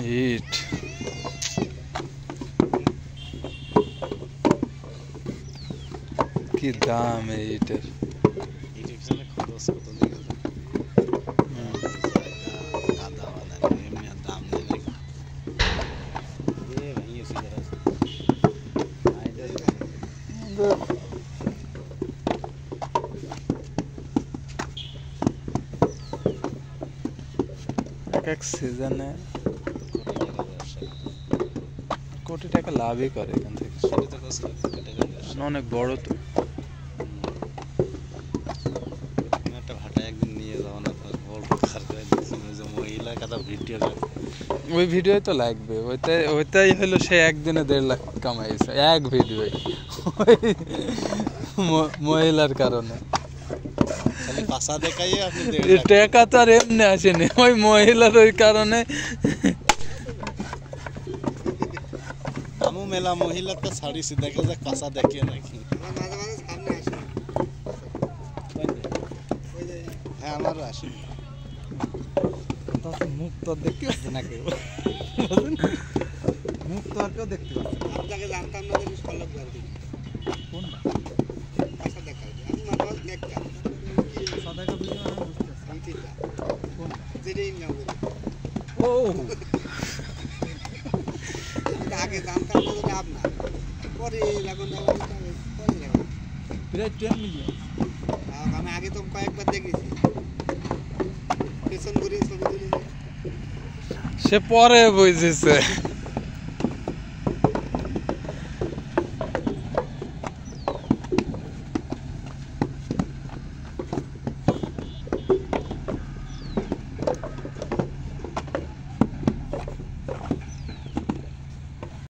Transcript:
ইট কি দাম এই ইটের এক সিজনে কোটি টাকা লাভই করে এখান থেকে অনেক বড় তো একটা ভাটা একদিন নিয়ে যাও না মহিলা কথা ভিডিও ওই ভিডিও তো লাগবে ওইটাই হলো সে একদিনে 1.5 লাখ কামাইছে এক ভিডিও মহিলার কারণে টাকা তো আর এমনি আসেনি ওই মহিলার ওই কারণে মেলা মহিলা তো ছাড়িছি দেখে যে কাঁচা দেখে নাকি হ্যাঁ আমারও আসে মুখ তো দেখতে পাচ্ছে না কেউ মুখ তো আর কেউ দেখতে পাচ্ছে না আপনাকে জানতাম না যে সলক গাড়ি কোনটা কাঁচা দেখা আমি মাথায় দেখতাম সাদা কা ভিডিও আমি বুঝতে পারছি কোন যেটাই নাও ও আগে জানতাম না যে আপনা পরে এখন প্রায় 10 মিলিয়ন আমি আগে তো কয়েকবার দেখেছি পেছন ঘুরে ছবি তুলে সে পরে বুঝেছে